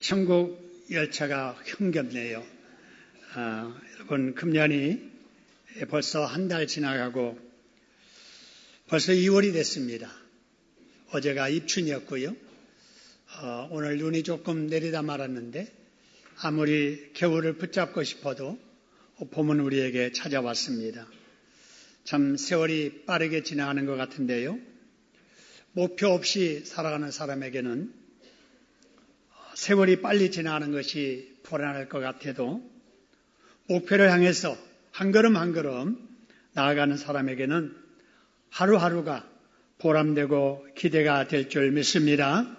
천국 열차가 흥겹네요. 여러분, 금년이 벌써 한 달 지나가고 벌써 2월이 됐습니다. 어제가 입춘이었고요. 오늘 눈이 조금 내리다 말았는데 아무리 겨울을 붙잡고 싶어도 봄은 우리에게 찾아왔습니다. 참 세월이 빠르게 지나가는 것 같은데요. 목표 없이 살아가는 사람에게는 세월이 빨리 지나가는 것이 불안할 것 같아도 목표를 향해서 한 걸음 한 걸음 나아가는 사람에게는 하루하루가 보람되고 기대가 될 줄 믿습니다.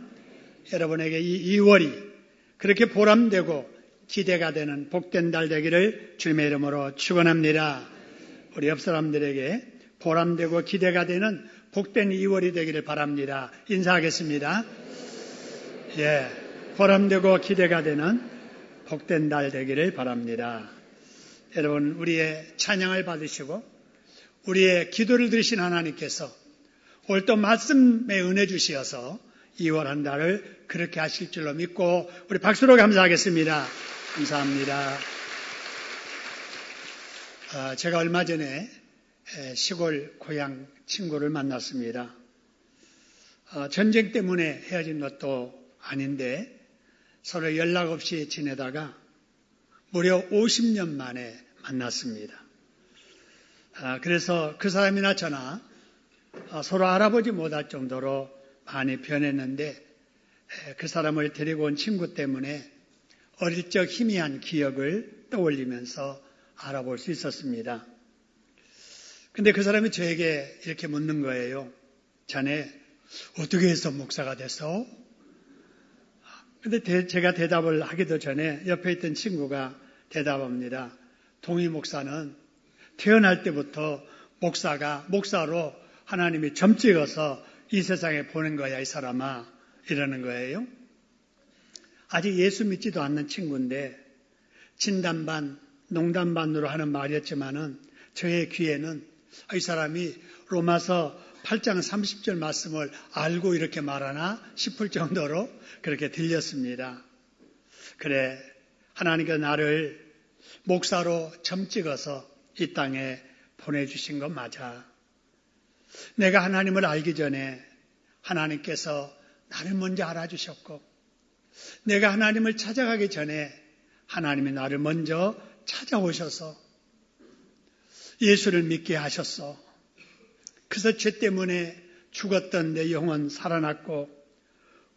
여러분에게 이 2월이 그렇게 보람되고 기대가 되는 복된 달 되기를 주님의 이름으로 축원합니다. 우리 옆 사람들에게 보람되고 기대가 되는 복된 2월이 되기를 바랍니다. 인사하겠습니다. 보람되고 기대가 되는 복된 달 되기를 바랍니다. 여러분, 우리의 찬양을 받으시고 우리의 기도를 들으신 하나님께서 오늘 또 말씀에 은혜 주시어서 2월 한 달을 그렇게 하실 줄로 믿고 우리 박수로 감사하겠습니다. 감사합니다. 제가 얼마 전에 시골 고향 친구를 만났습니다. 전쟁 때문에 헤어진 것도 아닌데 서로 연락 없이 지내다가 무려 50년 만에 만났습니다. 그래서 그 사람이나 저나 서로 알아보지 못할 정도로 많이 변했는데 그 사람을 데리고 온 친구 때문에 어릴 적 희미한 기억을 떠올리면서 알아볼 수 있었습니다. 근데 그 사람이 저에게 이렇게 묻는 거예요. 자네 어떻게 해서 목사가 됐어? 근데 제가 대답을 하기도 전에 옆에 있던 친구가 대답합니다. 동희 목사는 태어날 때부터 목사로 하나님이 점 찍어서 이 세상에 보낸 거야, 이 사람아. 이러는 거예요. 아직 예수 믿지도 않는 친구인데 진담 반, 농담 반으로 하는 말이었지만은 저의 귀에는 이 사람이 로마서 8장 30절 말씀을 알고 이렇게 말하나 싶을 정도로 그렇게 들렸습니다. 그래, 하나님께서 나를 목사로 점 찍어서 이 땅에 보내주신 건 맞아. 내가 하나님을 알기 전에 하나님께서 나를 먼저 알아주셨고 내가 하나님을 찾아가기 전에 하나님이 나를 먼저 찾아오셔서 예수를 믿게 하셨어. 그래서 죄 때문에 죽었던 내 영혼 살아났고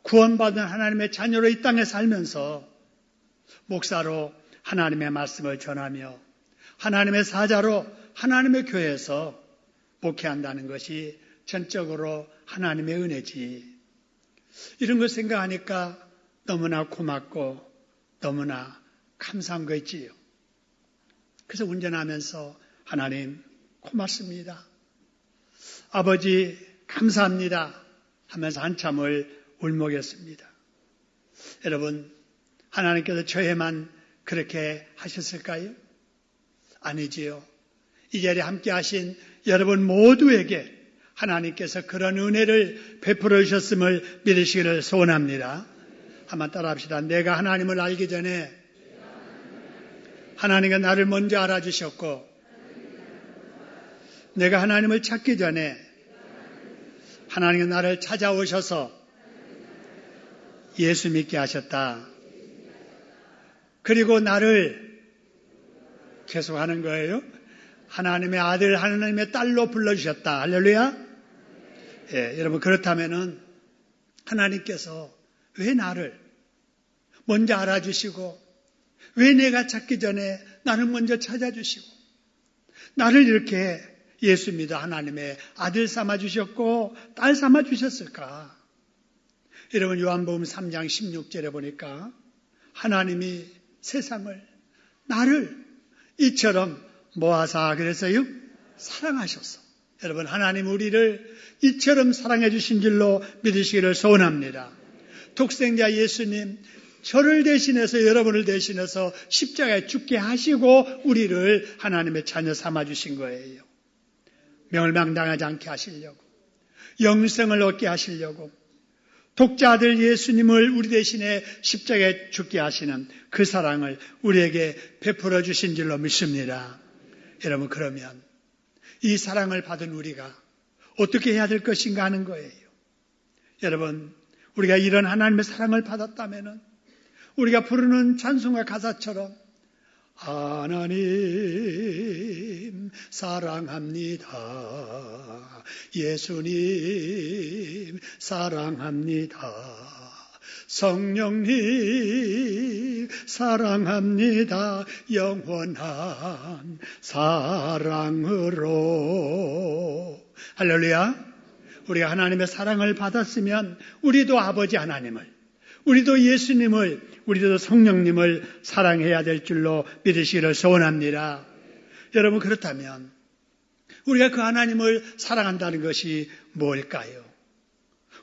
구원받은 하나님의 자녀로 이 땅에 살면서 목사로 하나님의 말씀을 전하며 하나님의 사자로 하나님의 교회에서 목회한다는 것이 전적으로 하나님의 은혜지. 이런 걸 생각하니까 너무나 고맙고 너무나 감사한 거 있지요. 그래서 운전하면서 하나님 고맙습니다. 아버지 감사합니다 하면서 한참을 울먹였습니다. 여러분, 하나님께서 저에만 그렇게 하셨을까요? 아니지요. 이 자리에 함께 하신 여러분 모두에게 하나님께서 그런 은혜를 베풀어 주셨음을 믿으시기를 소원합니다. 한번 따라 합시다. 내가 하나님을 알기 전에 하나님이 나를 먼저 알아주셨고 내가 하나님을 찾기 전에 하나님이 나를 찾아오셔서 예수 믿게 하셨다. 그리고 나를 계속하는 거예요. 하나님의 아들, 하나님의 딸로 불러주셨다. 할렐루야. 여러분, 그렇다면은 하나님께서 왜 나를 먼저 알아주시고 왜 내가 찾기 전에 나를 먼저 찾아주시고 나를 이렇게 예수 믿어 하나님의 아들 삼아주셨고 딸 삼아주셨을까? 여러분, 요한복음 3장 16절에 보니까 하나님이 세상을 나를 이처럼 모아사 그래서요 사랑하셨어. 여러분, 하나님 우리를 이처럼 사랑해 주신 줄로 믿으시기를 소원합니다. 독생자 예수님 저를 대신해서 여러분을 대신해서 십자가에 죽게 하시고 우리를 하나님의 자녀 삼아주신 거예요. 멸망당하지 않게 하시려고 영생을 얻게 하시려고 독자 아들 예수님을 우리 대신에 십자가에 죽게 하시는 그 사랑을 우리에게 베풀어 주신 줄로 믿습니다. 여러분, 그러면 이 사랑을 받은 우리가 어떻게 해야 될 것인가 하는 거예요. 여러분, 우리가 이런 하나님의 사랑을 받았다면 우리가 부르는 찬송가 가사처럼 하나님 사랑합니다. 예수님 사랑합니다. 성령님 사랑합니다. 영원한 사랑으로. 할렐루야. 우리가 하나님의 사랑을 받았으면 우리도 아버지 하나님을, 우리도 예수님을, 우리도 성령님을 사랑해야 될 줄로 믿으시기를 소원합니다. 여러분, 그렇다면 우리가 그 하나님을 사랑한다는 것이 뭘까요?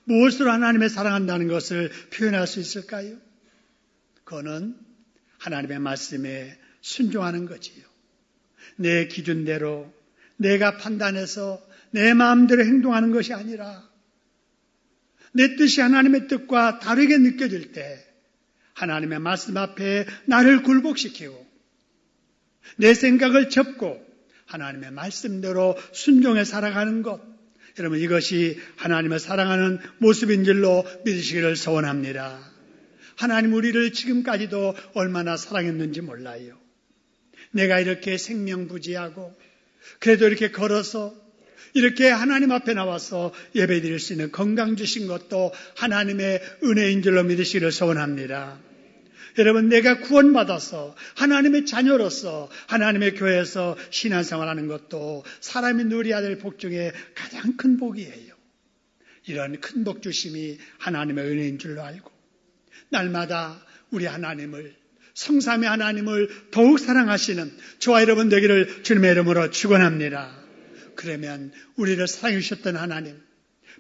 무엇으로 하나님을 사랑한다는 것을 표현할 수 있을까요? 그거는 하나님의 말씀에 순종하는 거지요. 내 기준대로 내가 판단해서 내 마음대로 행동하는 것이 아니라 내 뜻이 하나님의 뜻과 다르게 느껴질 때 하나님의 말씀 앞에 나를 굴복시키고 내 생각을 접고 하나님의 말씀대로 순종해 살아가는 것, 여러분, 이것이 하나님을 사랑하는 모습인 줄로 믿으시기를 소원합니다. 하나님 우리를 지금까지도 얼마나 사랑했는지 몰라요. 내가 이렇게 생명부지하고 그래도 이렇게 걸어서 이렇게 하나님 앞에 나와서 예배드릴 수 있는 건강 주신 것도 하나님의 은혜인 줄로 믿으시기를 소원합니다. 여러분, 내가 구원받아서 하나님의 자녀로서 하나님의 교회에서 신앙생활하는 것도 사람이 누려야 될 복 중에 가장 큰 복이에요. 이런 큰 복 주심이 하나님의 은혜인 줄로 알고 날마다 우리 하나님을, 성삼위 하나님을 더욱 사랑하시는 저와 여러분 되기를 주님의 이름으로 축원합니다. 그러면 우리를 사랑해 주셨던 하나님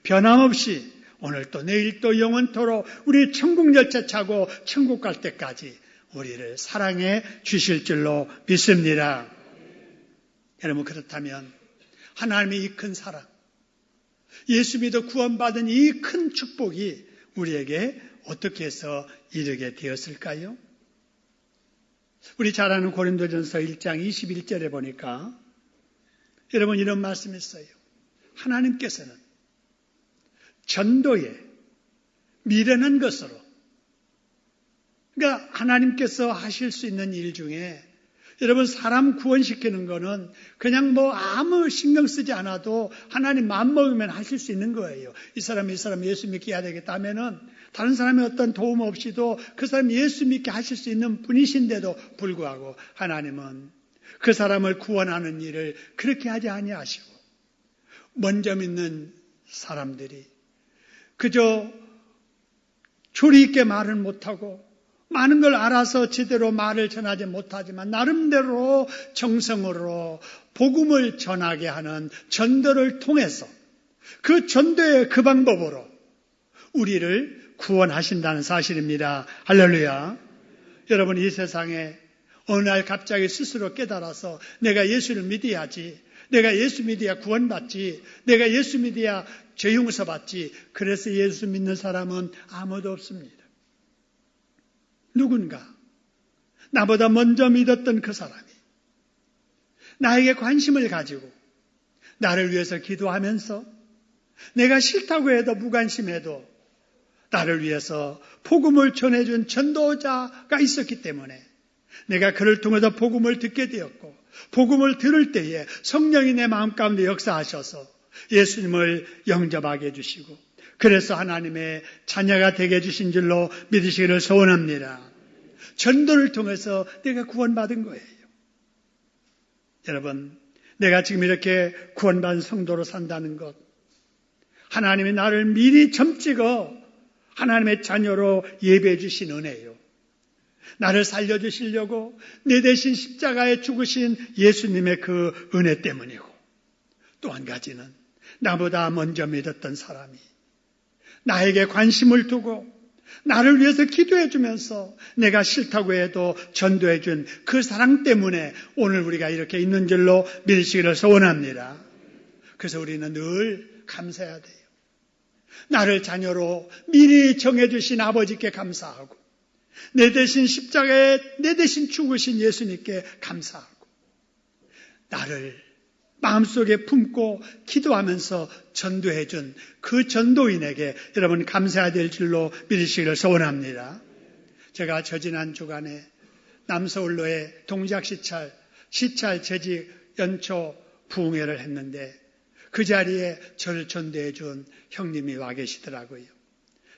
변함없이 오늘 또 내일 또 영원토록 우리 천국 열차 차고 천국 갈 때까지 우리를 사랑해 주실 줄로 믿습니다. 여러분, 그렇다면 하나님의 이 큰 사랑, 예수 믿어 구원받은 이 큰 축복이 우리에게 어떻게 해서 이르게 되었을까요? 우리 잘 아는 고린도전서 1장 21절에 보니까 여러분 이런 말씀이 있어요. 하나님께서는 전도에 미련한 것으로, 그러니까 하나님께서 하실 수 있는 일 중에 여러분 사람 구원시키는 거는 그냥 뭐 아무 신경 쓰지 않아도 하나님 마음먹으면 하실 수 있는 거예요. 이 사람 예수 믿게 해야 되겠다 하면은 다른 사람의 어떤 도움 없이도 그 사람이 예수 믿게 하실 수 있는 분이신데도 불구하고 하나님은 그 사람을 구원하는 일을 그렇게 하지 아니하시고 먼저 믿는 사람들이 그저 조리 있게 말을 못하고 많은 걸 알아서 제대로 말을 전하지 못하지만 나름대로 정성으로 복음을 전하게 하는 전도를 통해서 그 전도의 그 방법으로 우리를 구원하신다는 사실입니다. 할렐루야. 여러분, 이 세상에 어느 날 갑자기 스스로 깨달아서 내가 예수를 믿어야지, 내가 예수 믿어야 구원받지, 내가 예수 믿어야 죄 용서받지, 그래서 예수 믿는 사람은 아무도 없습니다. 누군가 나보다 먼저 믿었던 그 사람이 나에게 관심을 가지고 나를 위해서 기도하면서 내가 싫다고 해도 무관심해도 나를 위해서 복음을 전해준 전도자가 있었기 때문에 내가 그를 통해서 복음을 듣게 되었고 복음을 들을 때에 성령이 내 마음 가운데 역사하셔서 예수님을 영접하게 해주시고 그래서 하나님의 자녀가 되게 해주신 줄로 믿으시기를 소원합니다. 전도를 통해서 내가 구원받은 거예요. 여러분, 내가 지금 이렇게 구원받은 성도로 산다는 것, 하나님이 나를 미리 점찍어 하나님의 자녀로 예배해 주신 은혜예요. 나를 살려주시려고 내 대신 십자가에 죽으신 예수님의 그 은혜 때문이고, 또 한 가지는 나보다 먼저 믿었던 사람이 나에게 관심을 두고 나를 위해서 기도해 주면서 내가 싫다고 해도 전도해 준 그 사랑 때문에 오늘 우리가 이렇게 있는 줄로 믿으시기를 소원합니다. 그래서 우리는 늘 감사해야 돼요. 나를 자녀로 미리 정해주신 아버지께 감사하고 내 대신 십자가에 내 대신 죽으신 예수님께 감사하고 나를 마음속에 품고 기도하면서 전도해준 그 전도인에게 여러분 감사해야 될 줄로 믿으시기를 소원합니다. 제가 저지난 주간에 남서울로의 동작 시찰 재직 연초 부흥회를 했는데 그 자리에 저를 전도해준 형님이 와 계시더라고요.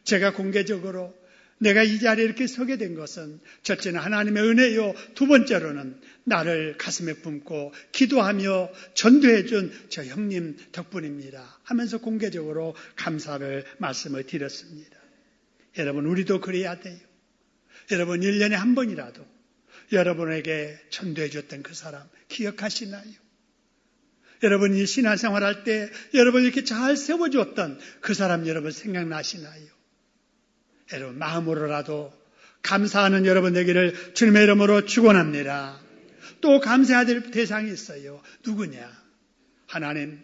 제가 공개적으로 내가 이 자리에 이렇게 서게 된 것은 첫째는 하나님의 은혜요, 두 번째로는 나를 가슴에 품고 기도하며 전도해준 저 형님 덕분입니다 하면서 공개적으로 감사를 말씀을 드렸습니다. 여러분, 우리도 그래야 돼요. 여러분, 1년에 한 번이라도 여러분에게 전도해줬던 그 사람 기억하시나요? 여러분이 신앙생활할 때 여러분 이렇게 잘 세워줬던 그 사람 여러분 생각나시나요? 여러분, 마음으로라도 감사하는 여러분 되기를 주님의 이름으로 축원합니다. 또 감사해야 될 대상이 있어요. 누구냐? 하나님.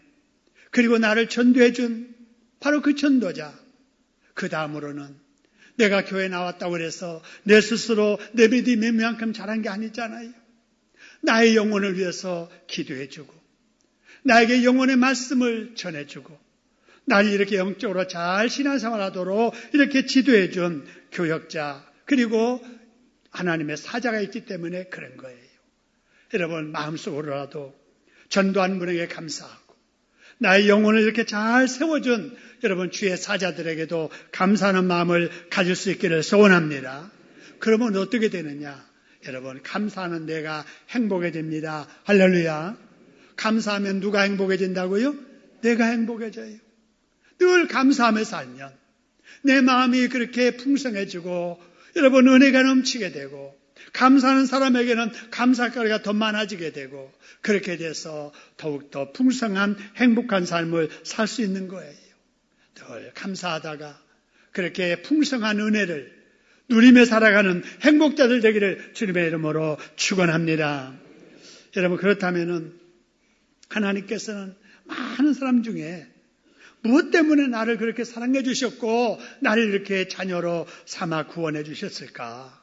그리고 나를 전도해준 바로 그 전도자. 그 다음으로는 내가 교회 나왔다고 해서 내 스스로 내 믿음이 몇 만큼 잘한 게 아니잖아요. 나의 영혼을 위해서 기도해주고 나에게 영혼의 말씀을 전해주고 나를 이렇게 영적으로 잘 신앙생활하도록 이렇게 지도해준 교역자 그리고 하나님의 사자가 있기 때문에 그런 거예요. 여러분, 마음속으로라도 전도한 분에게 감사하고 나의 영혼을 이렇게 잘 세워준 여러분 주의 사자들에게도 감사하는 마음을 가질 수 있기를 소원합니다. 그러면 어떻게 되느냐? 여러분, 감사하는 내가 행복해집니다. 할렐루야. 감사하면 누가 행복해진다고요? 내가 행복해져요. 늘 감사하며 살면 내 마음이 그렇게 풍성해지고 여러분 은혜가 넘치게 되고 감사하는 사람에게는 감사거리가 더 많아지게 되고 그렇게 돼서 더욱더 풍성한 행복한 삶을 살 수 있는 거예요. 늘 감사하다가 그렇게 풍성한 은혜를 누리며 살아가는 행복자들 되기를 주님의 이름으로 축원합니다. 여러분, 그렇다면은 하나님께서는 많은 사람 중에 무엇 때문에 나를 그렇게 사랑해 주셨고 나를 이렇게 자녀로 삼아 구원해 주셨을까?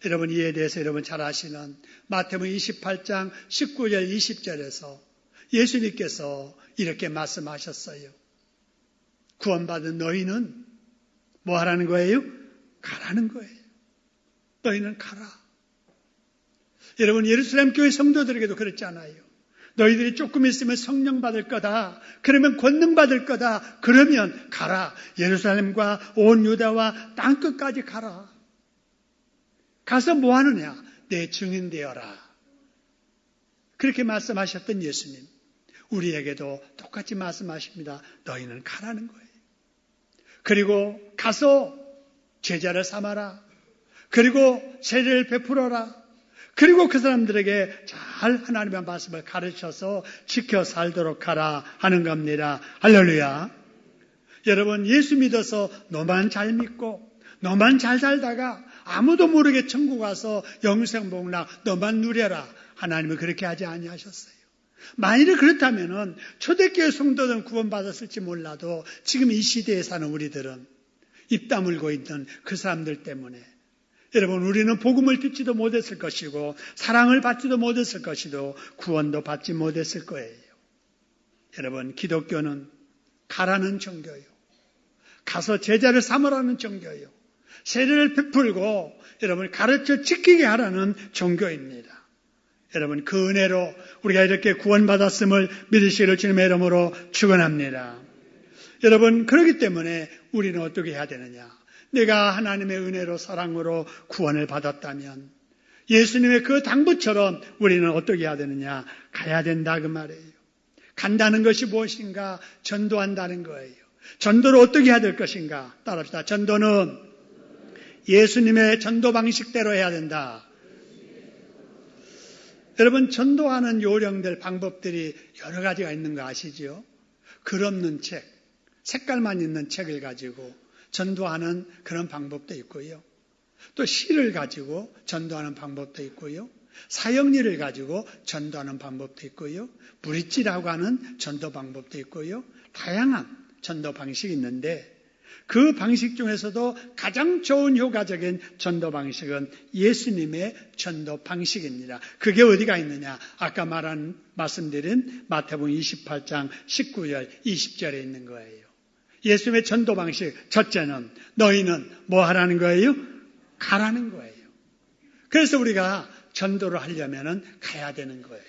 여러분, 이에 대해서 여러분 잘 아시는 마태복음 28장 19절 20절에서 예수님께서 이렇게 말씀하셨어요. 구원받은 너희는 뭐 하라는 거예요? 가라는 거예요. 너희는 가라. 여러분, 예루살렘 교회 성도들에게도 그랬잖아요. 너희들이 조금 있으면 성령 받을 거다. 그러면 권능 받을 거다. 그러면 가라. 예루살렘과 온 유다와 땅끝까지 가라. 가서 뭐 하느냐? 내 증인 되어라. 그렇게 말씀하셨던 예수님. 우리에게도 똑같이 말씀하십니다. 너희는 가라는 거예요. 그리고 가서 제자를 삼아라. 그리고 세례를 베풀어라. 그리고 그 사람들에게 잘 하나님의 말씀을 가르쳐서 지켜 살도록 하라 하는 겁니다. 할렐루야. 여러분, 예수 믿어서 너만 잘 믿고 너만 잘 살다가 아무도 모르게 천국 가서 영생 복락 너만 누려라. 하나님은 그렇게 하지 아니하셨어요. 만일에 그렇다면 초대교회 성도들은 구원받았을지 몰라도 지금 이 시대에 사는 우리들은 입 다물고 있는 그 사람들 때문에 여러분, 우리는 복음을 듣지도 못했을 것이고 사랑을 받지도 못했을 것이고 구원도 받지 못했을 거예요. 여러분, 기독교는 가라는 종교요. 가서 제자를 삼으라는 종교요. 세례를 베풀고 여러분 가르쳐 지키게 하라는 종교입니다. 여러분, 그 은혜로 우리가 이렇게 구원받았음을 믿으시기를 주님의 이름으로 축원합니다. 여러분, 그렇기 때문에 우리는 어떻게 해야 되느냐? 내가 하나님의 은혜로 사랑으로 구원을 받았다면 예수님의 그 당부처럼 우리는 어떻게 해야 되느냐? 가야 된다 그 말이에요. 간다는 것이 무엇인가? 전도한다는 거예요. 전도를 어떻게 해야 될 것인가? 따라합시다. 전도는 예수님의 전도 방식대로 해야 된다. 여러분, 전도하는 요령들, 방법들이 여러 가지가 있는 거 아시죠? 글 없는 책, 색깔만 있는 책을 가지고 전도하는 그런 방법도 있고요. 또 시를 가지고 전도하는 방법도 있고요. 사형리를 가지고 전도하는 방법도 있고요. 브릿지라고 하는 전도 방법도 있고요. 다양한 전도 방식이 있는데 그 방식 중에서도 가장 좋은 효과적인 전도 방식은 예수님의 전도 방식입니다. 그게 어디가 있느냐? 아까 말씀드린 마태복음 28장 19절, 20절에 있는 거예요. 예수님의 전도 방식, 첫째는 너희는 뭐 하라는 거예요? 가라는 거예요. 그래서 우리가 전도를 하려면 가야 되는 거예요.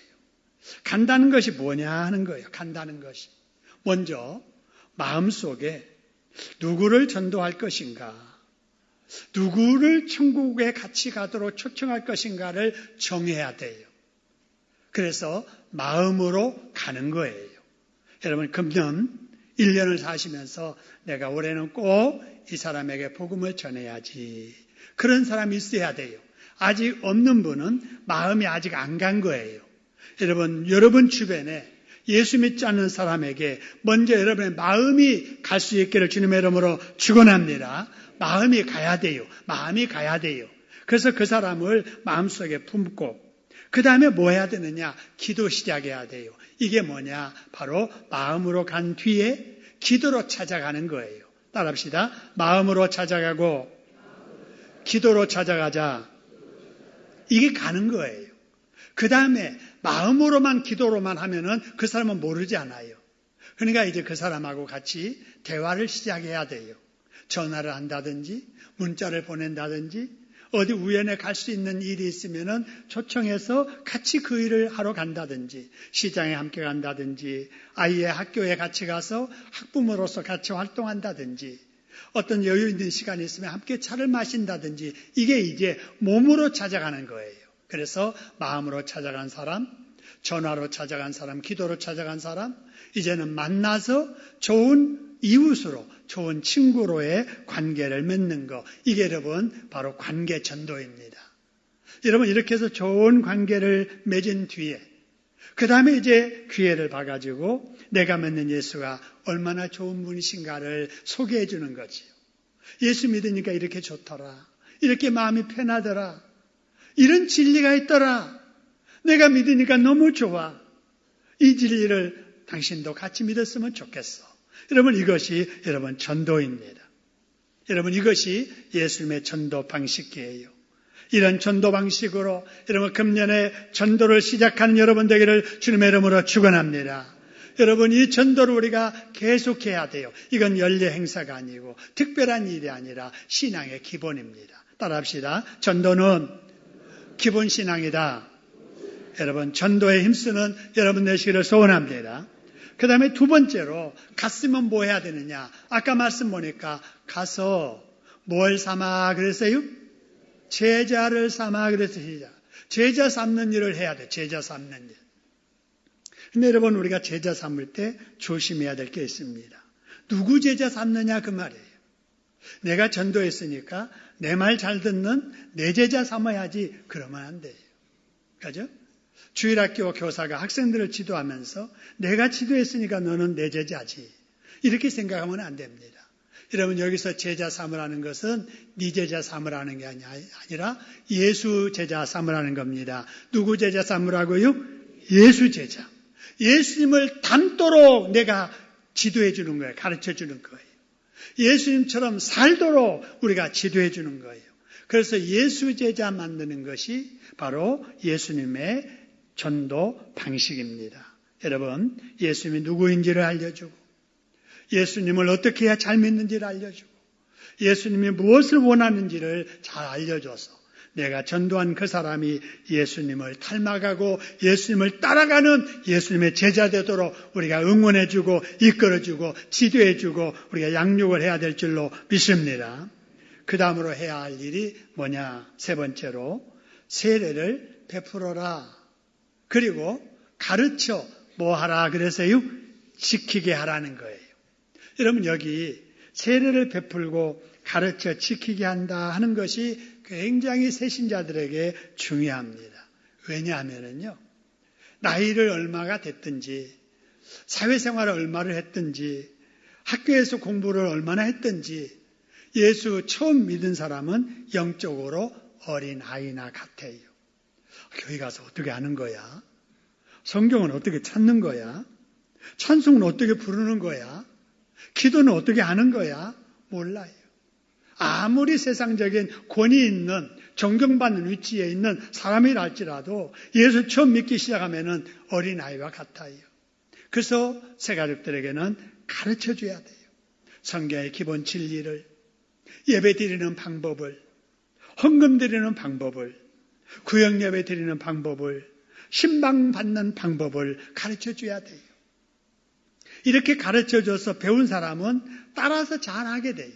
간다는 것이 뭐냐 하는 거예요. 간다는 것이. 먼저 마음속에 누구를 전도할 것인가, 누구를 천국에 같이 가도록 초청할 것인가를 정해야 돼요. 그래서 마음으로 가는 거예요. 여러분, 금년 1년을 사시면서 내가 올해는 꼭 이 사람에게 복음을 전해야지. 그런 사람이 있어야 돼요. 아직 없는 분은 마음이 아직 안 간 거예요. 여러분 주변에 예수 믿지 않는 사람에게 먼저 여러분의 마음이 갈 수 있기를 주님의 이름으로 축원합니다. 마음이 가야 돼요. 마음이 가야 돼요. 그래서 그 사람을 마음속에 품고 그 다음에 뭐 해야 되느냐? 기도 시작해야 돼요. 이게 뭐냐? 바로 마음으로 간 뒤에 기도로 찾아가는 거예요. 따라합시다. 마음으로 찾아가고 기도로 찾아가자. 이게 가는 거예요. 그 다음에 마음으로만 기도로만 하면은 그 사람은 모르지 않아요. 그러니까 이제 그 사람하고 같이 대화를 시작해야 돼요. 전화를 한다든지 문자를 보낸다든지 어디 우연에 갈 수 있는 일이 있으면은 초청해서 같이 그 일을 하러 간다든지 시장에 함께 간다든지 아이의 학교에 같이 가서 학부모로서 같이 활동한다든지 어떤 여유 있는 시간이 있으면 함께 차를 마신다든지 이게 이제 몸으로 찾아가는 거예요. 그래서 마음으로 찾아간 사람, 전화로 찾아간 사람, 기도로 찾아간 사람, 이제는 만나서 좋은 이웃으로, 좋은 친구로의 관계를 맺는 것. 이게 여러분 바로 관계 전도입니다. 여러분 이렇게 해서 좋은 관계를 맺은 뒤에 그 다음에 이제 기회를 봐가지고 내가 맺는 예수가 얼마나 좋은 분이신가를 소개해 주는 거지요. 예수 믿으니까 이렇게 좋더라. 이렇게 마음이 편하더라. 이런 진리가 있더라. 내가 믿으니까 너무 좋아. 이 진리를 당신도 같이 믿었으면 좋겠어. 여러분 이것이 여러분 전도입니다. 여러분 이것이 예수님의 전도 방식이에요. 이런 전도 방식으로 여러분 금년에 전도를 시작하는 여러분 되기를 주님의 이름으로 축원합니다. 여러분 이 전도를 우리가 계속해야 돼요. 이건 연례 행사가 아니고 특별한 일이 아니라 신앙의 기본입니다. 따라합시다. 전도는 기본 신앙이다. 여러분 전도에 힘쓰는 여러분 되시기를 소원합니다. 그 다음에 두 번째로 갔으면 뭐 해야 되느냐. 아까 말씀 보니까 가서 뭘 삼아 그랬어요? 제자를 삼아 그랬어요. 제자 삼는 일을 해야 돼. 제자 삼는 일. 근데 여러분 우리가 제자 삼을 때 조심해야 될 게 있습니다. 누구 제자 삼느냐 그 말이에요. 내가 전도했으니까 내 말 잘 듣는 내 제자 삼아야지 그러면 안 돼요. 그죠? 주일학교 교사가 학생들을 지도하면서 내가 지도했으니까 너는 내 제자지. 이렇게 생각하면 안 됩니다. 여러분 여기서 제자 삼으라는 것은 네 제자 삼으라는 게 아니라 예수 제자 삼으라는 겁니다. 누구 제자 삼으라고요? 예수 제자. 예수님을 닮도록 내가 지도해 주는 거예요. 가르쳐 주는 거예요. 예수님처럼 살도록 우리가 지도해 주는 거예요. 그래서 예수 제자 만드는 것이 바로 예수님의 전도 방식입니다. 여러분 예수님이 누구인지를 알려주고 예수님을 어떻게 해야 잘 믿는지를 알려주고 예수님이 무엇을 원하는지를 잘 알려줘서 내가 전도한 그 사람이 예수님을 닮아가고 예수님을 따라가는 예수님의 제자 되도록 우리가 응원해주고 이끌어주고 지도해주고 우리가 양육을 해야 될 줄로 믿습니다. 그 다음으로 해야 할 일이 뭐냐? 세 번째로 세례를 베풀어라. 그리고 가르쳐 뭐 하라 그래서요? 지키게 하라는 거예요. 여러분 여기 세례를 베풀고 가르쳐 지키게 한다 하는 것이 굉장히 새신자들에게 중요합니다. 왜냐하면요. 나이를 얼마가 됐든지 사회생활을 얼마를 했든지 학교에서 공부를 얼마나 했든지 예수 처음 믿은 사람은 영적으로 어린 아이나 같아요. 교회 가서 어떻게 하는 거야? 성경은 어떻게 찾는 거야? 찬송은 어떻게 부르는 거야? 기도는 어떻게 하는 거야? 몰라요. 아무리 세상적인 권위 있는 존경받는 위치에 있는 사람이라 할지라도 예수 처음 믿기 시작하면은 어린아이와 같아요. 그래서 새가족들에게는 가르쳐줘야 돼요. 성경의 기본 진리를, 예배 드리는 방법을, 헌금 드리는 방법을, 구역 예배 드리는 방법을, 신방 받는 방법을 가르쳐줘야 돼요. 이렇게 가르쳐줘서 배운 사람은 따라서 잘하게 돼요.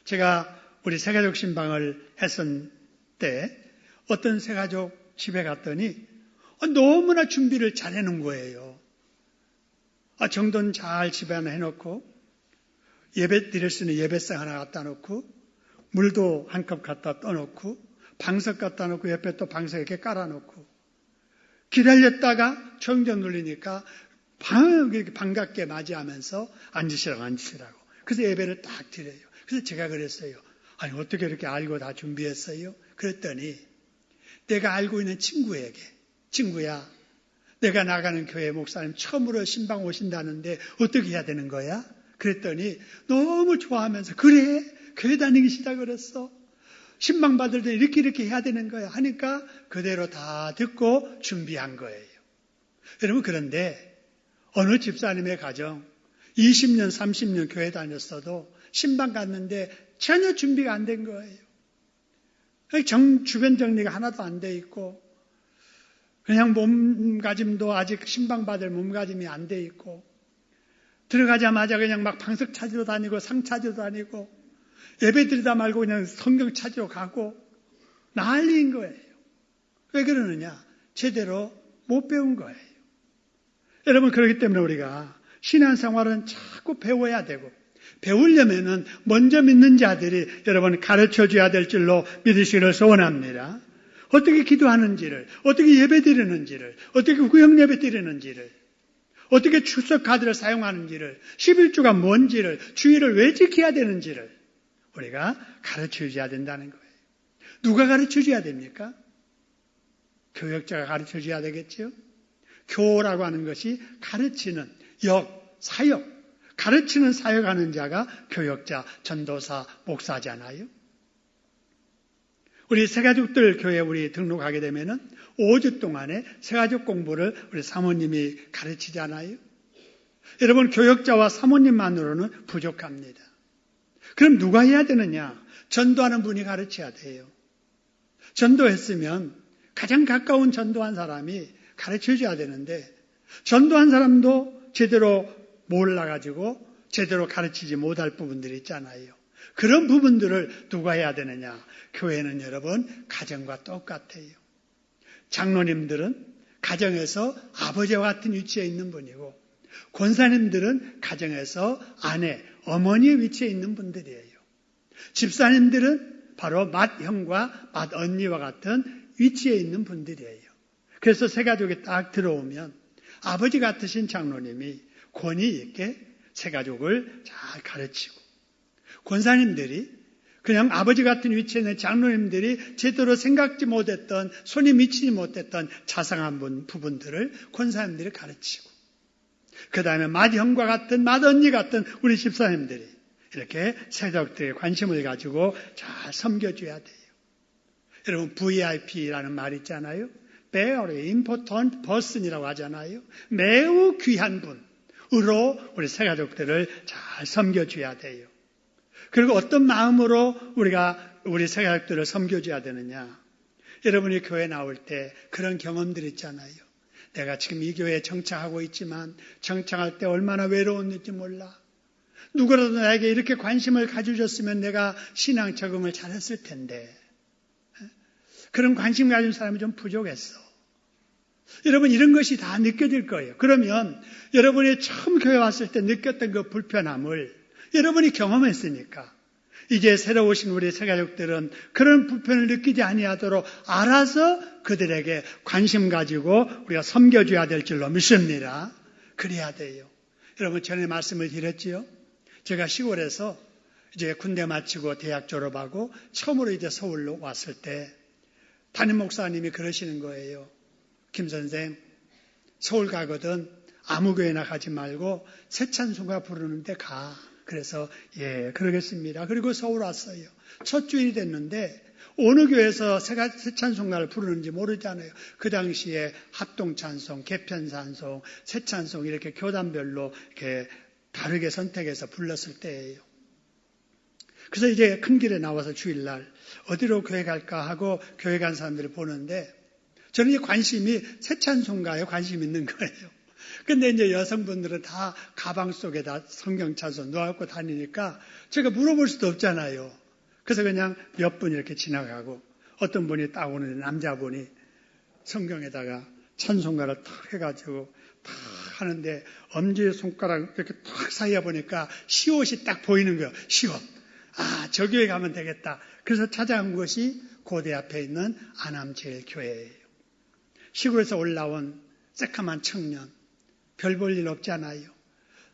제가 우리 새가족 신방을 했을 때 어떤 새가족 집에 갔더니 너무나 준비를 잘 해놓은 거예요. 정돈 잘 집에 하나 해놓고 예배 드릴 수 있는 예배상 하나 갖다 놓고 물도 한 컵 갖다 떠놓고 방석 갖다 놓고 옆에 또 방석 이렇게 깔아놓고 기다렸다가 청전 눌리니까 반갑게 맞이하면서 앉으시라고. 그래서 예배를 딱 드려요. 그래서 제가 그랬어요. 아니 어떻게 이렇게 알고 다 준비했어요? 그랬더니 내가 알고 있는 친구에게, 친구야, 내가 나가는 교회 목사님 처음으로 신방 오신다는데 어떻게 해야 되는 거야? 그랬더니 너무 좋아하면서 그래? 교회 다니기 시작을 했어. 신방 받을 때 이렇게 해야 되는 거야 하니까 그대로 다 듣고 준비한 거예요. 여러분 그런데 어느 집사님의 가정 20년, 30년 교회 다녔어도 신방 갔는데 전혀 준비가 안 된 거예요. 주변 정리가 하나도 안 돼 있고 그냥 몸가짐도 아직 신방 받을 몸가짐이 안 돼 있고 들어가자마자 그냥 막 방석 찾으러 다니고 상 찾으러 다니고 예배 드리다 말고 그냥 성경 찾으러 가고 난리인 거예요. 왜 그러느냐? 제대로 못 배운 거예요. 여러분 그렇기 때문에 우리가 신앙생활은 자꾸 배워야 되고 배우려면은 먼저 믿는 자들이 여러분 가르쳐줘야 될 줄로 믿으시기를 소원합니다. 어떻게 기도하는지를, 어떻게 예배 드리는지를, 어떻게 구역 예배 드리는지를, 어떻게 출석 카드를 사용하는지를, 11조가 뭔지를, 주의를 왜 지켜야 되는지를 우리가 가르쳐줘야 된다는 거예요. 누가 가르쳐줘야 됩니까? 교역자가 가르쳐줘야 되겠죠? 교라고 하는 것이 가르치는 사역, 가르치는 사역하는 자가 교역자, 전도사, 목사잖아요. 우리 새가족들 교회 우리 등록하게 되면은 5주 동안에 새가족 공부를 우리 사모님이 가르치잖아요. 여러분 교역자와 사모님만으로는 부족합니다. 그럼 누가 해야 되느냐? 전도하는 분이 가르쳐야 돼요. 전도했으면 가장 가까운 전도한 사람이 가르쳐줘야 되는데 전도한 사람도 제대로 몰라가지고 제대로 가르치지 못할 부분들이 있잖아요. 그런 부분들을 누가 해야 되느냐? 교회는 여러분 가정과 똑같아요. 장로님들은 가정에서 아버지와 같은 위치에 있는 분이고 권사님들은 가정에서 아내, 어머니의 위치에 있는 분들이에요. 집사님들은 바로 맏형과 맏언니와 같은 위치에 있는 분들이에요. 그래서 새가족이 딱 들어오면 아버지 같으신 장로님이 권위 있게 새가족을 잘 가르치고 권사님들이 그냥 아버지 같은 위치에 있는 장로님들이 제대로 생각지 못했던 손이 미치지 못했던 자상한 부분들을 권사님들이 가르치고 그 다음에 맏형과 같은 맏언니 같은 우리 집사님들이 이렇게 새가족들에 관심을 가지고 잘 섬겨줘야 돼요. 여러분 VIP라는 말 있잖아요. Very important person이라고 하잖아요. 매우 귀한 분으로 우리 새가족들을 잘 섬겨줘야 돼요. 그리고 어떤 마음으로 우리가 우리 새가족들을 섬겨줘야 되느냐. 여러분이 교회 나올 때 그런 경험들 있잖아요. 내가 지금 이 교회에 정착하고 있지만 정착할 때 얼마나 외로웠는지 몰라. 누구라도 나에게 이렇게 관심을 가져줬으면 내가 신앙 적응을 잘했을 텐데 그런 관심 가진 사람이 좀 부족했어. 여러분 이런 것이 다 느껴질 거예요. 그러면 여러분이 처음 교회 왔을 때 느꼈던 그 불편함을 여러분이 경험했으니까 이제 새로 오신 우리 새가족들은 그런 불편을 느끼지 아니하도록 알아서 그들에게 관심 가지고 우리가 섬겨줘야 될 줄로 믿습니다. 그래야 돼요. 여러분 전에 말씀을 드렸지요. 제가 시골에서 이제 군대 마치고 대학 졸업하고 처음으로 이제 서울로 왔을 때 담임 목사님이 그러시는 거예요. 김 선생, 서울 가거든 아무 교회나 가지 말고 새찬송가 부르는 데 가. 그래서 예, 그러겠습니다. 그리고 서울 왔어요. 첫 주일이 됐는데 어느 교회에서 새 찬송가를 부르는지 모르잖아요. 그 당시에 합동찬송, 개편찬송, 새찬송 이렇게 교단별로 이렇게 다르게 선택해서 불렀을 때예요. 그래서 이제 큰 길에 나와서 주일날 어디로 교회 갈까 하고 교회 간 사람들을 보는데 저는 이 관심이 새찬송가에 관심 있는 거예요. 근데 이제 여성분들은 다 가방 속에다 성경 찾아서 놓아갖고 다니니까 제가 물어볼 수도 없잖아요. 그래서 그냥 몇 분 이렇게 지나가고 어떤 분이 딱 오는데 남자분이 성경에다가 찬송가를 탁 해가지고 탁 하는데 엄지손가락 이렇게 탁 사이에 보니까 시옷이 딱 보이는 거예요. 시옷. 아, 저 교회 가면 되겠다. 그래서 찾아온 것이 고대 앞에 있는 안암제일교회예요. 시골에서 올라온 새까만 청년. 별 볼 일 없잖아요.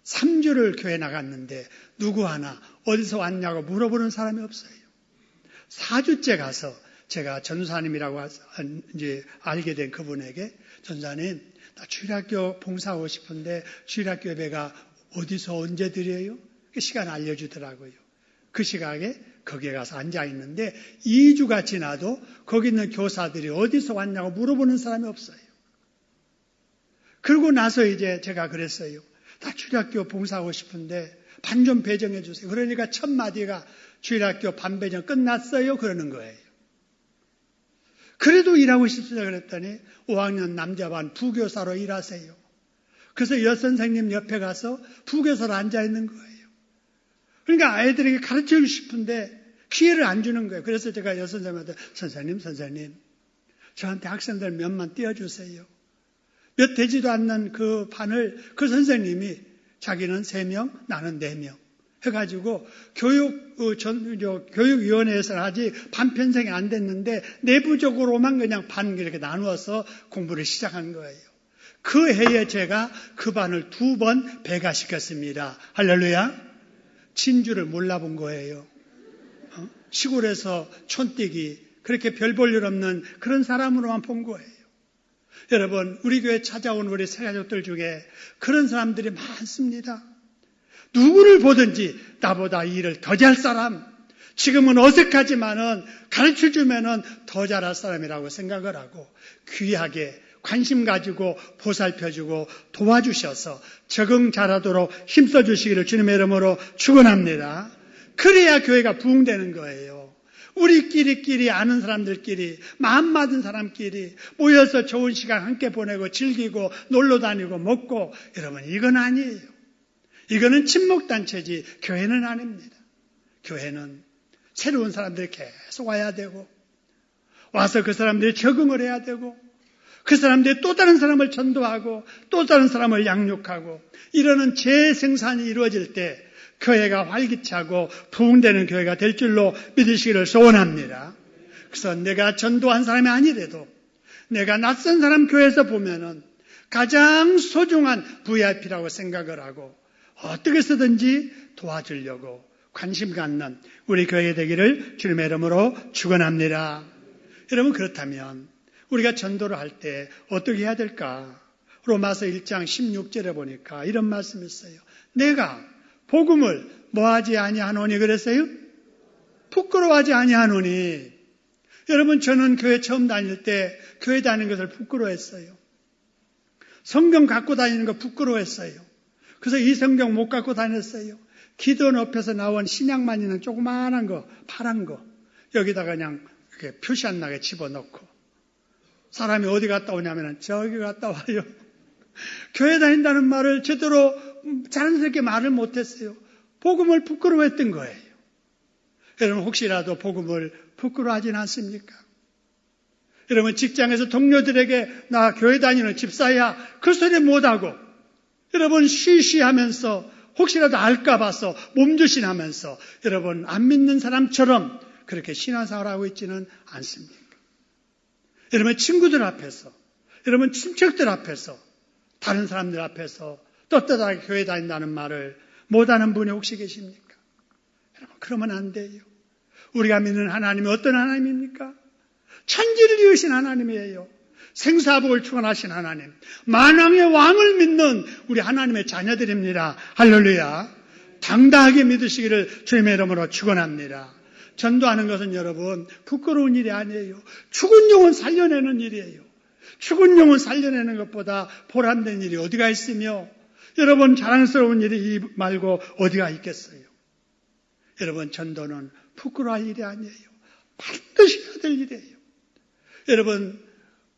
3주를 교회 나갔는데 누구 하나 어디서 왔냐고 물어보는 사람이 없어요. 4주째 가서 제가 전사님이라고 이제 알게 된 그분에게 전사님, 나 주일학교 봉사하고 싶은데 주일학교 예배가 어디서 언제 드려요? 그 시간 알려주더라고요. 그 시각에 거기에 가서 앉아 있는데 2주가 지나도 거기 있는 교사들이 어디서 왔냐고 물어보는 사람이 없어요. 그러고 나서 이제 제가 그랬어요. 나 주일학교 봉사하고 싶은데 반 좀 배정해 주세요. 그러니까 첫 마디가 주일학교 반 배정 끝났어요. 그러는 거예요. 그래도 일하고 싶습니다. 그랬더니 5학년 남자 반 부교사로 일하세요. 그래서 여선생님 옆에 가서 부교사로 앉아 있는 거예요. 그러니까 아이들에게 가르치고 싶은데 기회를 안 주는 거예요. 그래서 제가 여선생님한테 선생님 저한테 학생들 몇만 띄워주세요. 몇 되지도 않는 그 반을 그 선생님이 자기는 3명, 나는 4명 해가지고 교육위원회에서는 아직 반 편성이 안 됐는데 내부적으로만 그냥 반 이렇게 나누어서 공부를 시작한 거예요. 그 해에 제가 그 반을 2번 배가시켰습니다. 할렐루야. 진주를 몰라본 거예요. 시골에서 촌뛰기 그렇게 별 볼 일 없는 그런 사람으로만 본 거예요. 여러분, 우리 교회 찾아온 우리 새가족들 중에 그런 사람들이 많습니다. 누구를 보든지 나보다 이 일을 더 잘 사람, 지금은 어색하지만은 가르쳐주면은 더 잘할 사람이라고 생각을 하고 귀하게 관심 가지고 보살펴주고 도와주셔서 적응 잘하도록 힘써주시기를 주님의 이름으로 축원합니다. 그래야 교회가 부흥되는 거예요. 우리끼리 아는 사람들끼리 마음 맞은 사람끼리 모여서 좋은 시간 함께 보내고 즐기고 놀러 다니고 먹고 여러분 이건 아니에요. 이거는 친목단체지 교회는 아닙니다. 교회는 새로운 사람들이 계속 와야 되고 와서 그 사람들이 적응을 해야 되고 그 사람들이 또 다른 사람을 전도하고 또 다른 사람을 양육하고 이러는 재생산이 이루어질 때 교회가 활기차고 부흥되는 교회가 될 줄로 믿으시기를 소원합니다. 그래서 내가 전도한 사람이 아니래도 내가 낯선 사람 교회에서 보면은 가장 소중한 VIP라고 생각을 하고 어떻게 해서든지 도와주려고 관심 갖는 우리 교회 되기를 주님의 이름으로 축원합니다. 여러분 그렇다면 우리가 전도를 할 때 어떻게 해야 될까? 로마서 1장 16절에 보니까 이런 말씀이 있어요. 내가 복음을 뭐하지 아니하노니 그랬어요? 부끄러워하지 아니하노니. 여러분 저는 교회 처음 다닐 때 교회 다니는 것을 부끄러워했어요. 성경 갖고 다니는 거 부끄러워했어요. 그래서 이 성경 못 갖고 다녔어요. 기도 옆에서 나온 신약만 있는 조그마한 거, 파란 거 여기다가 그냥 이렇게 표시 안 나게 집어넣고 사람이 어디 갔다 오냐면 저기 갔다 와요. 교회 다닌다는 말을 제대로 자연스럽게 말을 못했어요. 복음을 부끄러워했던 거예요. 여러분 혹시라도 복음을 부끄러워하진 않습니까? 여러분 직장에서 동료들에게 나 교회 다니는 집사야 그 소리 못하고 여러분 쉬쉬하면서 혹시라도 알까 봐서 몸조신하면서 여러분 안 믿는 사람처럼 그렇게 신앙생활하고 있지는 않습니까? 여러분 친구들 앞에서 여러분 친척들 앞에서 다른 사람들 앞에서 떳떳하게 교회 다닌다는 말을 못하는 분이 혹시 계십니까? 여러분 그러면 안 돼요. 우리가 믿는 하나님이 어떤 하나님입니까? 천지를 이으신 하나님이에요. 생사복을 축원하신 하나님, 만왕의 왕을 믿는 우리 하나님의 자녀들입니다. 할렐루야. 당당하게 믿으시기를 주님의 이름으로 축원합니다. 전도하는 것은 여러분 부끄러운 일이 아니에요. 죽은 영혼 살려내는 일이에요. 죽은 영혼 살려내는 것보다 보람된 일이 어디가 있으며 여러분 자랑스러운 일이 말고 어디가 있겠어요. 여러분 전도는 부끄러워할 일이 아니에요. 반드시 해야 될 일이에요. 여러분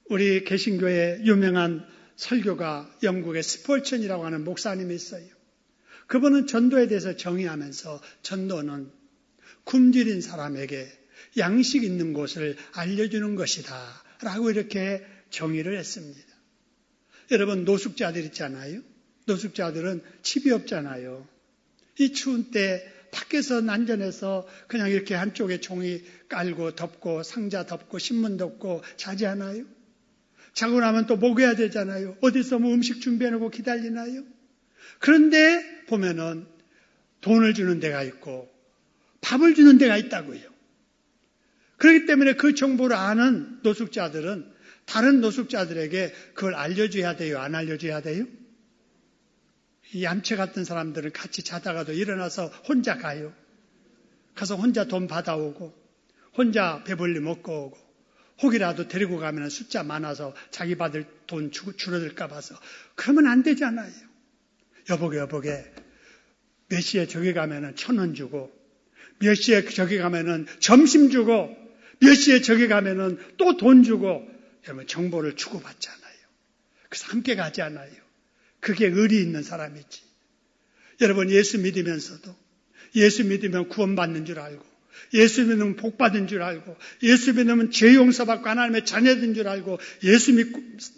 우리 개신교의 유명한 설교가 영국의 스폴천이라고 하는 목사님이 있어요. 그분은 전도에 대해서 정의하면서 전도는 굶주린 사람에게 양식 있는 곳을 알려주는 것이다 라고 이렇게 정의를 했습니다. 여러분 노숙자들 있잖아요. 노숙자들은 집이 없잖아요. 이 추운 때 밖에서 난전해서 그냥 이렇게 한쪽에 종이 깔고 덮고 상자 덮고 신문 덮고 자지 않아요? 자고 나면 또 먹어야 되잖아요. 어디서 뭐 음식 준비해놓고 기다리나요? 그런데 보면은 돈을 주는 데가 있고 밥을 주는 데가 있다고요. 그렇기 때문에 그 정보를 아는 노숙자들은 다른 노숙자들에게 그걸 알려줘야 돼요? 안 알려줘야 돼요? 이 얌체 같은 사람들은 같이 자다가도 일어나서 혼자 가요. 가서 혼자 돈 받아오고 혼자 배불리 먹고 오고 혹이라도 데리고 가면 숫자 많아서 자기 받을 돈 줄어들까 봐서 그러면 안 되잖아요. 여보게 몇 시에 저기 가면은 1,000원 주고 몇 시에 저기 가면은 점심 주고 몇 시에 저기 가면은 또 돈 주고 여러분 정보를 주고받잖아요. 그래서 함께 가지 않아요. 그게 의리 있는 사람이지. 여러분 예수 믿으면서도 예수 믿으면 구원받는 줄 알고 예수 믿으면 복받은 줄 알고 예수 믿으면 죄 용서받고 하나님의 자녀된 줄 알고 예수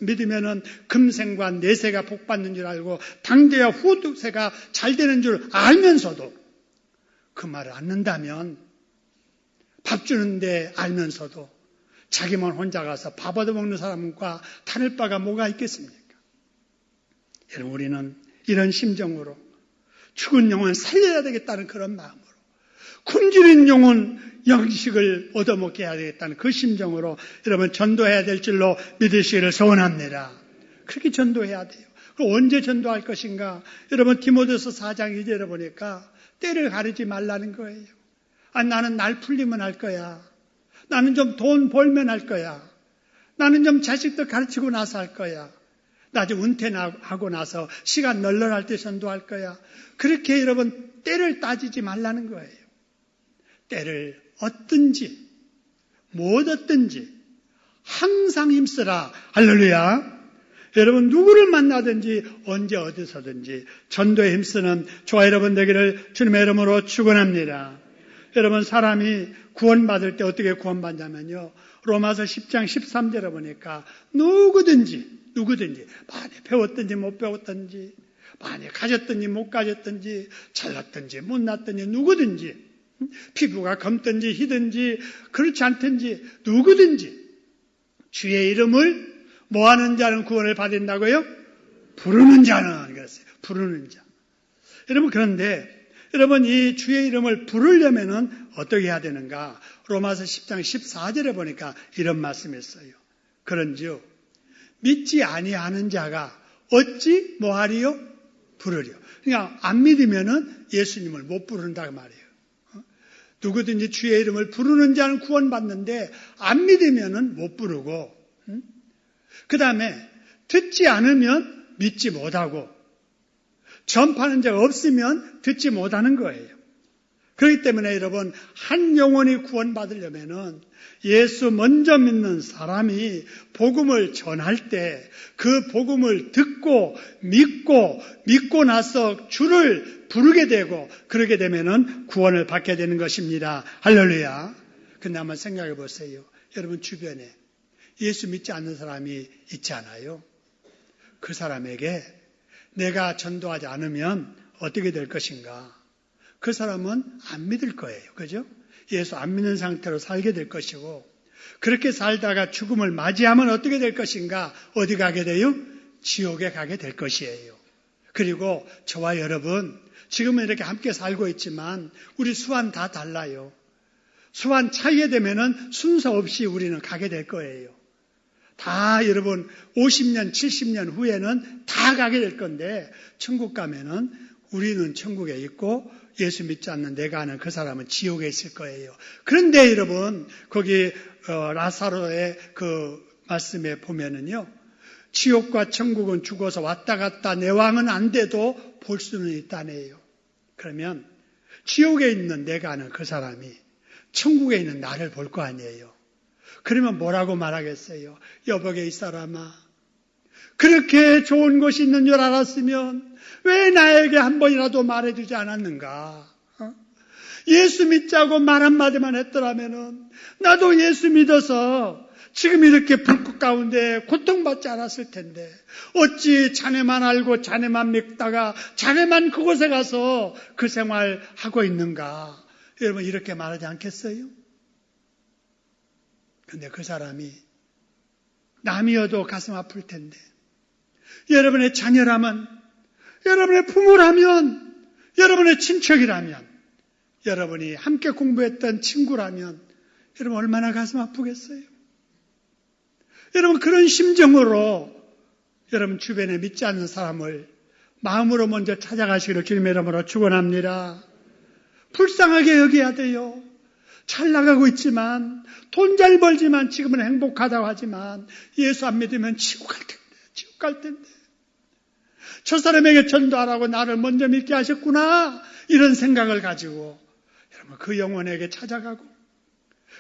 믿으면 금생과 내세가 복받는 줄 알고 당대와 후세가 잘 되는 줄 알면서도 그 말을 안 듣는다면 밥 주는데 알면서도 자기만 혼자 가서 밥 얻어먹는 사람과 다를 바가 뭐가 있겠습니까? 여러분 우리는 이런 심정으로 죽은 영혼 살려야 되겠다는 그런 마음으로 굶주린 영혼 양식을 얻어먹게 해야 되겠다는 그 심정으로 여러분 전도해야 될 줄로 믿으시기를 소원합니다. 그렇게 전도해야 돼요. 그럼 언제 전도할 것인가? 여러분 디모데서 4장 2절에 보니까 때를 가리지 말라는 거예요. 나는 날 풀리면 할 거야. 나는 좀 돈 벌면 할 거야. 나는 좀 자식들 가르치고 나서 할 거야. 나중에 은퇴하고 나서 시간 널널할 때 전도할 거야. 그렇게 여러분 때를 따지지 말라는 거예요. 때를 얻든지 못 얻든지 항상 힘쓰라. 할렐루야. 여러분 누구를 만나든지 언제 어디서든지 전도에 힘쓰는 저와 여러분 되기를 주님의 이름으로 축원합니다. 여러분 사람이 구원받을 때 어떻게 구원받냐면요. 로마서 10장 13절에 보니까 누구든지 많이 배웠든지 못 배웠든지 많이 가졌든지 못 가졌든지 잘났든지 못났든지 누구든지 피부가 검든지 희든지 그렇지 않든지 누구든지 주의 이름을 뭐하는 자는 구원을 받는다고요? 부르는 자는 그랬어요. 부르는 자. 여러분 그런데 여러분 이 주의 이름을 부르려면은 어떻게 해야 되는가? 로마서 10장 14절에 보니까 이런 말씀이 있어요. 그런즉 믿지 아니하는 자가 어찌 뭐하리요? 부르려. 그러니까 안 믿으면은 예수님을 못 부른다 그 말이에요. 누구든지 주의 이름을 부르는 자는 구원받는데 안 믿으면은 못 부르고 그 다음에 듣지 않으면 믿지 못하고 전파하는 자가 없으면 듣지 못하는 거예요. 그렇기 때문에 여러분 한 영혼이 구원받으려면은 예수 먼저 믿는 사람이 복음을 전할 때 그 복음을 듣고 믿고 나서 주를 부르게 되고 그러게 되면은 구원을 받게 되는 것입니다. 할렐루야. 근데 한번 생각해 보세요. 여러분 주변에 예수 믿지 않는 사람이 있지 않아요? 그 사람에게 내가 전도하지 않으면 어떻게 될 것인가? 그 사람은 안 믿을 거예요. 그죠? 예수 안 믿는 상태로 살게 될 것이고 그렇게 살다가 죽음을 맞이하면 어떻게 될 것인가? 어디 가게 돼요? 지옥에 가게 될 것이에요. 그리고 저와 여러분 지금은 이렇게 함께 살고 있지만 우리 수완 다 달라요. 수완 차이에 되면은 순서 없이 우리는 가게 될 거예요. 다 여러분 50년, 70년 후에는 다 가게 될 건데 천국 가면은 우리는 천국에 있고 예수 믿지 않는 내가 아는 그 사람은 지옥에 있을 거예요. 그런데 여러분 거기 라사로의 그 말씀에 보면은요, 지옥과 천국은 죽어서 왔다 갔다 내 왕은 안 돼도 볼 수는 있다네요. 그러면 지옥에 있는 내가 아는 그 사람이 천국에 있는 나를 볼 거 아니에요. 그러면 뭐라고 말하겠어요? 여보게 이 사람아, 그렇게 좋은 것이 있는 줄 알았으면 왜 나에게 한 번이라도 말해주지 않았는가? 예수 믿자고 말 한마디만 했더라면은 나도 예수 믿어서 지금 이렇게 불꽃 가운데 고통받지 않았을 텐데 어찌 자네만 알고 자네만 믿다가 자네만 그곳에 가서 그 생활하고 있는가? 여러분 이렇게 말하지 않겠어요? 근데 그 사람이 남이어도 가슴 아플 텐데 여러분의 자녀라면, 여러분의 부모라면, 여러분의 친척이라면, 여러분이 함께 공부했던 친구라면 여러분 얼마나 가슴 아프겠어요? 여러분 그런 심정으로 여러분 주변에 믿지 않는 사람을 마음으로 먼저 찾아가시기를 주님의 이름으로 축원합니다. 불쌍하게 여겨야 돼요. 잘 나가고 있지만 돈 잘 벌지만 지금은 행복하다고 하지만 예수 안 믿으면 지옥 갈 텐데 저 사람에게 전도하라고 나를 먼저 믿게 하셨구나 이런 생각을 가지고 여러분 그 영혼에게 찾아가고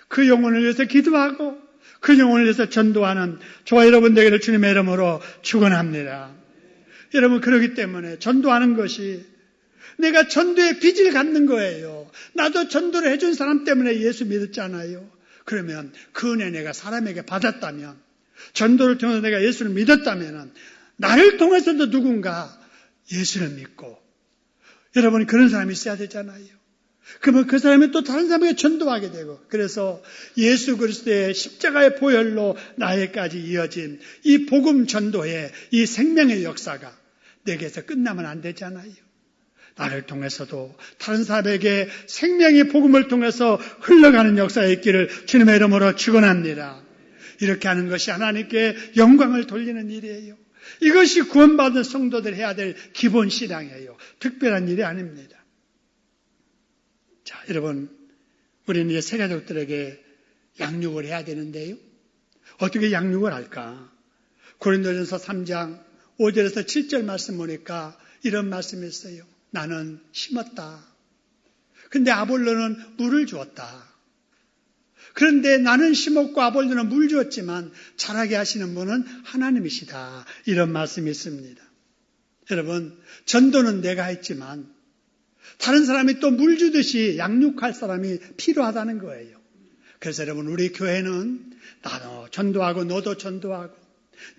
그 영혼을 위해서 기도하고 그 영혼을 위해서 전도하는 저와 여러분 되기를 주님의 이름으로 축원합니다. 여러분 그렇기 때문에 전도하는 것이 내가 전도의 빚을 갚는 거예요. 나도 전도를 해준 사람 때문에 예수 믿었잖아요. 그러면 그 은혜 내가 사람에게 받았다면, 전도를 통해서 내가 예수를 믿었다면 나를 통해서도 누군가 예수를 믿고, 여러분 그런 사람이 있어야 되잖아요. 그러면 그 사람이 또 다른 사람에게 전도하게 되고, 그래서 예수 그리스도의 십자가의 보혈로 나에게까지 이어진 이 복음 전도의 이 생명의 역사가 내게서 끝나면 안 되잖아요. 나를 통해서도 다른 사람에게 생명의 복음을 통해서 흘러가는 역사가 있기를 주님의 이름으로 축원합니다. 이렇게 하는 것이 하나님께 영광을 돌리는 일이에요. 이것이 구원받은 성도들이 해야 될 기본 신앙이에요. 특별한 일이 아닙니다. 자, 여러분, 우리는 이제 새가족들에게 양육을 해야 되는데요. 어떻게 양육을 할까? 고린도전서 3장 5절에서 7절 말씀 보니까 이런 말씀이 있어요. 나는 심었다. 근데 아볼로는 물을 주었다. 그런데 나는 심었고 아볼로는 물 주었지만 자라게 하시는 분은 하나님이시다. 이런 말씀이 있습니다. 여러분, 전도는 내가 했지만 다른 사람이 또 물 주듯이 양육할 사람이 필요하다는 거예요. 그래서 여러분, 우리 교회는 나도 전도하고 너도 전도하고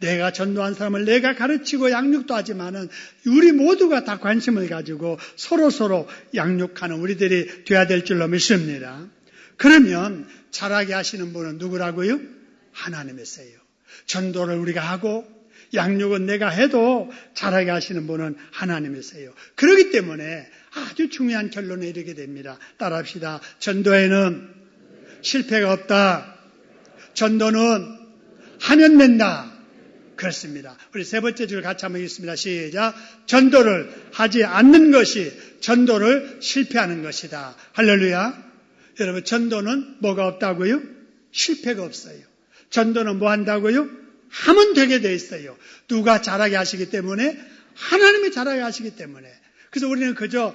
내가 전도한 사람을 내가 가르치고 양육도 하지만은 우리 모두가 다 관심을 가지고 서로 양육하는 우리들이 돼야 될 줄로 믿습니다. 그러면 자라게 하시는 분은 누구라고요? 하나님이세요. 전도를 우리가 하고 양육은 내가 해도 자라게 하시는 분은 하나님이세요. 그렇기 때문에 아주 중요한 결론에 이르게 됩니다. 따라합시다. 전도에는 실패가 없다. 전도는 하면 된다. 그렇습니다. 우리 세 번째 줄 같이 한번 읽겠습니다. 시작. 전도를 하지 않는 것이 전도를 실패하는 것이다. 할렐루야. 여러분, 전도는 뭐가 없다고요? 실패가 없어요. 전도는 뭐 한다고요? 하면 되게 돼 있어요. 누가 잘하게 하시기 때문에? 하나님이 잘하게 하시기 때문에. 그래서 우리는 그저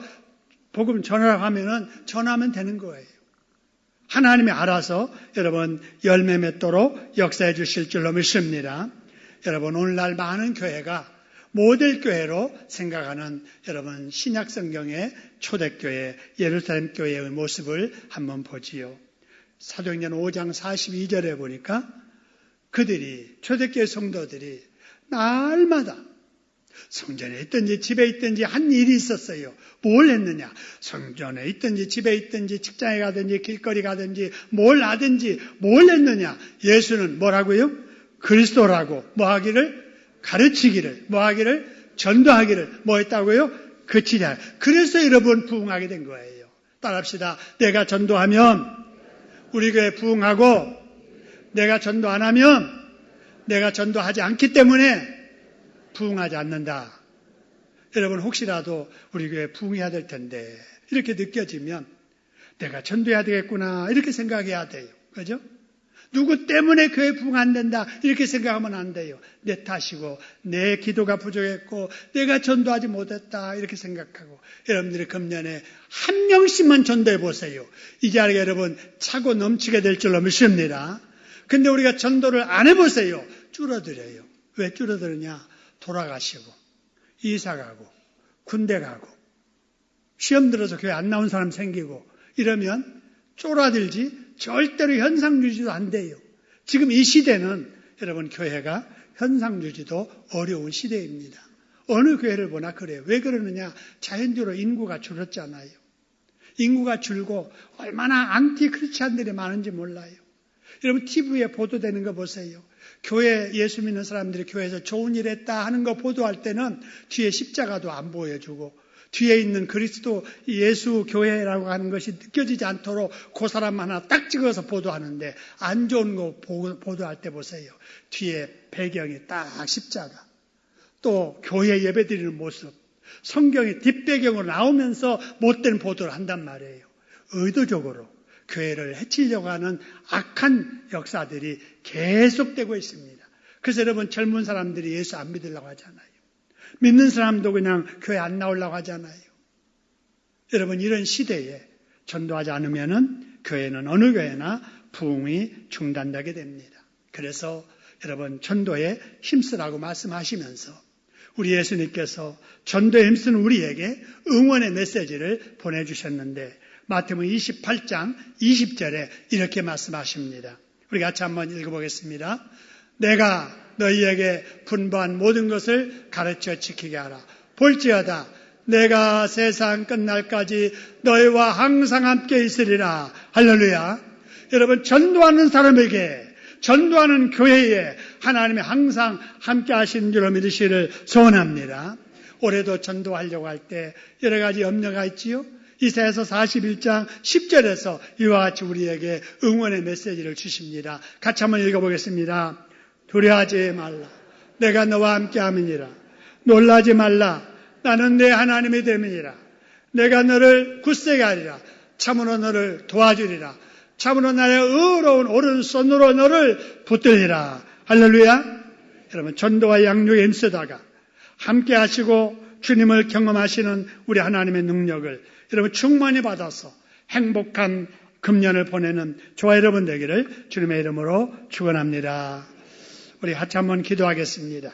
복음 전하라고 하면은 전하면 되는 거예요. 하나님이 알아서 여러분 열매 맺도록 역사해 주실 줄로 믿습니다. 여러분, 오늘날 많은 교회가 모델교회로 생각하는 여러분 신약성경의 초대교회 예루살렘 교회의 모습을 한번 보지요. 사도행전 5장 42절에 보니까 그들이 초대교회 성도들이 날마다 성전에 있든지 집에 있든지 한 일이 있었어요. 뭘 했느냐? 성전에 있든지 집에 있든지 직장에 가든지 길거리 가든지 뭘 하든지 뭘 했느냐? 예수는 뭐라고요? 그리스도라고 뭐 하기를? 가르치기를 뭐 하기를? 전도하기를 뭐 했다고요? 그치냐. 그래서 여러분 부흥하게 된 거예요. 따라합시다. 내가 전도하면 우리 교회 부흥하고 내가 전도 안 하면 내가 전도하지 않기 때문에 부흥하지 않는다. 여러분 혹시라도 우리 교회 부흥해야 될 텐데 이렇게 느껴지면 내가 전도해야 되겠구나 이렇게 생각해야 돼요. 그죠? 누구 때문에 교회 부흥 안 된다 이렇게 생각하면 안 돼요. 내 탓이고 내 기도가 부족했고 내가 전도하지 못했다 이렇게 생각하고 여러분들이 금년에 한 명씩만 전도해 보세요. 이 자리에 여러분 차고 넘치게 될 줄로 믿습니다. 근데 우리가 전도를 안 해보세요. 줄어들어요. 왜 줄어드느냐? 돌아가시고 이사 가고 군대 가고 시험 들어서 교회 안 나온 사람 생기고 이러면 쫄아들지 절대로 현상 유지도 안 돼요. 지금 이 시대는 여러분 교회가 현상 유지도 어려운 시대입니다. 어느 교회를 보나 그래요. 왜 그러느냐? 자연적으로 인구가 줄었잖아요. 인구가 줄고 얼마나 안티 크리스찬들이 많은지 몰라요. 여러분 TV에 보도되는 거 보세요. 교회 예수 믿는 사람들이 교회에서 좋은 일 했다 하는 거 보도할 때는 뒤에 십자가도 안 보여주고 뒤에 있는 그리스도 예수 교회라고 하는 것이 느껴지지 않도록 그 사람 하나 딱 찍어서 보도하는데 안 좋은 거 보도할 때 보세요. 뒤에 배경이 딱 십자가. 또 교회 예배 드리는 모습. 성경이 뒷배경으로 나오면서 못된 보도를 한단 말이에요. 의도적으로 교회를 해치려고 하는 악한 역사들이 계속되고 있습니다. 그래서 여러분 젊은 사람들이 예수 안 믿으려고 하잖아요. 믿는 사람도 그냥 교회 안 나오려고 하잖아요. 여러분 이런 시대에 전도하지 않으면은 교회는 어느 교회나 부흥이 중단되게 됩니다. 그래서 여러분 전도에 힘쓰라고 말씀하시면서 우리 예수님께서 전도에 힘쓰는 우리에게 응원의 메시지를 보내주셨는데 마태복음 28장 20절에 이렇게 말씀하십니다. 우리 같이 한번 읽어보겠습니다. 내가 너희에게 분부한 모든 것을 가르쳐 지키게 하라. 볼지어다 내가 세상 끝날까지 너희와 항상 함께 있으리라. 할렐루야. 여러분 전도하는 사람에게 전도하는 교회에 하나님이 항상 함께 하시는 줄로 믿으시기를 소원합니다. 올해도 전도하려고 할 때 여러 가지 염려가 있지요. 이사야서 41장 10절에서 이와 같이 우리에게 응원의 메시지를 주십니다. 같이 한번 읽어보겠습니다. 두려워하지 말라. 내가 너와 함께 함이니라. 놀라지 말라. 나는 내 하나님이 됨이니라. 내가 너를 굳세게 하리라. 참으로 너를 도와주리라. 참으로 나의 의로운 오른손으로 너를 붙들리라. 할렐루야. 여러분 전도와 양육에 힘쓰다가 함께 하시고 주님을 경험하시는 우리 하나님의 능력을 여러분 충만히 받아서 행복한 금년을 보내는 저와 여러분 되기를 주님의 이름으로 축원합니다. 우리 같이 한번 기도하겠습니다.